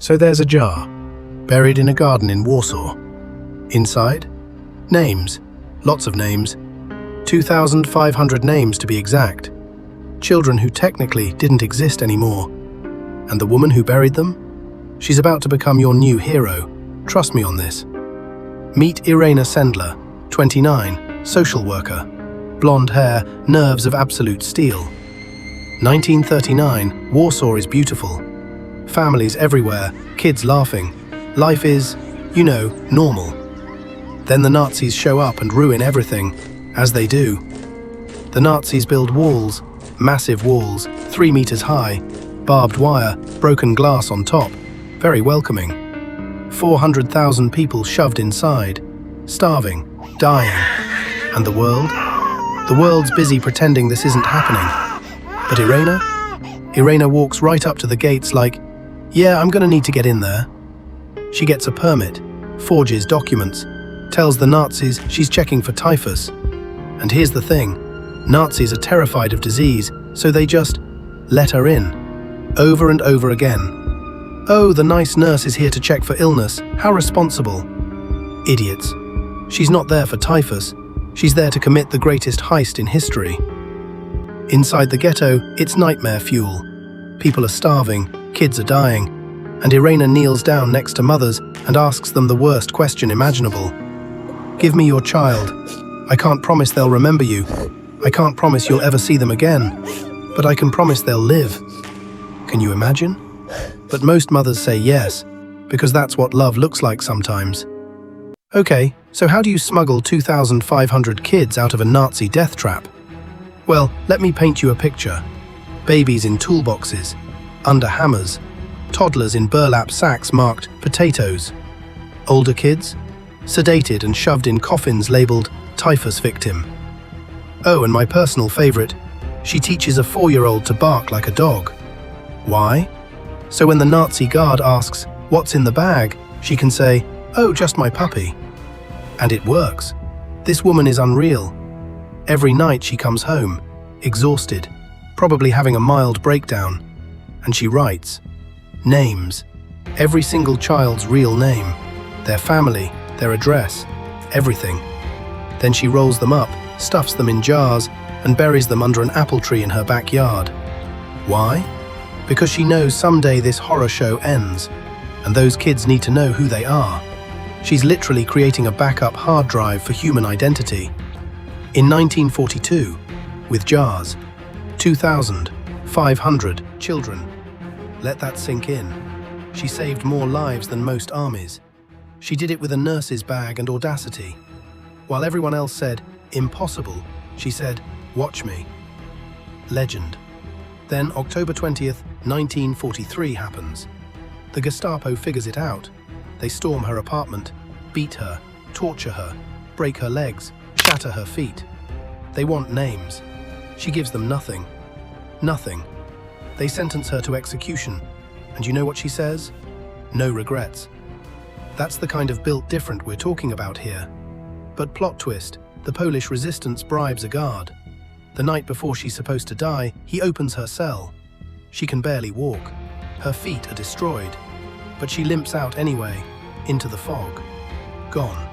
So there's a jar, buried in a garden in Warsaw. Inside, names, lots of names, 2,500 names to be exact. Children who technically didn't exist anymore. And the woman who buried them? She's about to become your new hero. Trust me on this. Meet Irena Sendler, 29, social worker. Blonde hair, nerves of absolute steel. 1939, Warsaw is beautiful. Families everywhere, kids laughing. Life is, normal. Then the Nazis show up and ruin everything, as they do. The Nazis build walls, massive walls, 3 meters high, barbed wire, broken glass on top, very welcoming. 400,000 people shoved inside, starving, dying. And the world? The world's busy pretending this isn't happening. But Irena walks right up to the gates like, yeah, I'm gonna need to get in there. She gets a permit, forges documents, tells the Nazis she's checking for typhus. And here's the thing, Nazis are terrified of disease, so they just let her in. Over and over again. Oh, the nice nurse is here to check for illness. How responsible. Idiots. She's not there for typhus. She's there to commit the greatest heist in history. Inside the ghetto, it's nightmare fuel. People are starving, kids are dying, and Irena kneels down next to mothers and asks them the worst question imaginable. Give me your child. I can't promise they'll remember you. I can't promise you'll ever see them again. But I can promise they'll live. Can you imagine? But most mothers say yes, because that's what love looks like sometimes. Okay, so how do you smuggle 2,500 kids out of a Nazi death trap? Well, let me paint you a picture. Babies in toolboxes, under hammers, toddlers in burlap sacks marked potatoes. Older kids, sedated and shoved in coffins labeled typhus victim. Oh, and my personal favorite, she teaches a 4-year-old to bark like a dog. Why? So when the Nazi guard asks, what's in the bag, she can say, oh, just my puppy. And it works. This woman is unreal. Every night she comes home, exhausted, probably having a mild breakdown, and she writes names, every single child's real name, their family, their address, everything. Then she rolls them up, stuffs them in jars, and buries them under an apple tree in her backyard. Why? Because she knows someday this horror show ends, and those kids need to know who they are. She's literally creating a backup hard drive for human identity. In 1942, with jars, 2,500 children. Let that sink in. She saved more lives than most armies. She did it with a nurse's bag and audacity. While everyone else said, impossible, she said, watch me. Legend. Then October 20th, 1943 happens. The Gestapo figures it out. They storm her apartment, beat her, torture her, break her legs, shatter her feet. They want names. She gives them nothing. Nothing. They sentence her to execution. And you know what she says? No regrets. That's the kind of built different we're talking about here. But plot twist, the Polish resistance bribes a guard. The night before she's supposed to die, he opens her cell. She can barely walk. Her feet are destroyed. But she limps out anyway, into the fog. Gone.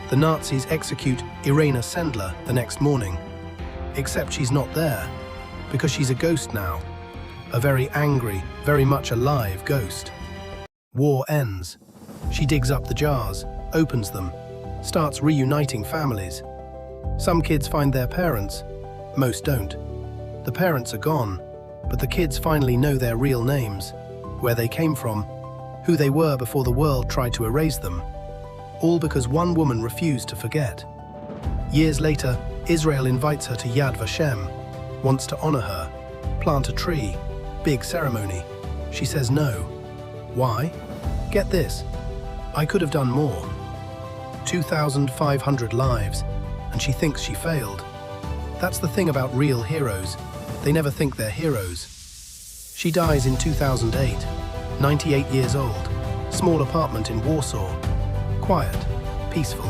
The Nazis execute Irena Sendler the next morning. Except she's not there, because she's a ghost now. A very angry, very much alive ghost. War ends. She digs up the jars, opens them, starts reuniting families. Some kids find their parents, most don't. The parents are gone, but the kids finally know their real names, where they came from, who they were before the world tried to erase them. All because one woman refused to forget. Years later, Israel invites her to Yad Vashem, wants to honor her, plant a tree, big ceremony. She says no. Why? Get this. I could have done more. 2,500 lives, and she thinks she failed. That's the thing about real heroes. They never think they're heroes. She dies in 2008, 98 years old, small apartment in Warsaw. Quiet, peaceful.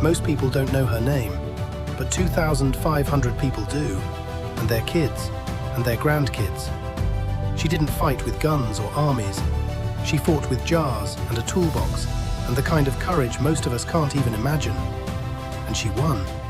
Most people don't know her name, but 2,500 people do, and their kids, and their grandkids. She didn't fight with guns or armies. She fought with jars and a toolbox, and the kind of courage most of us can't even imagine. And she won.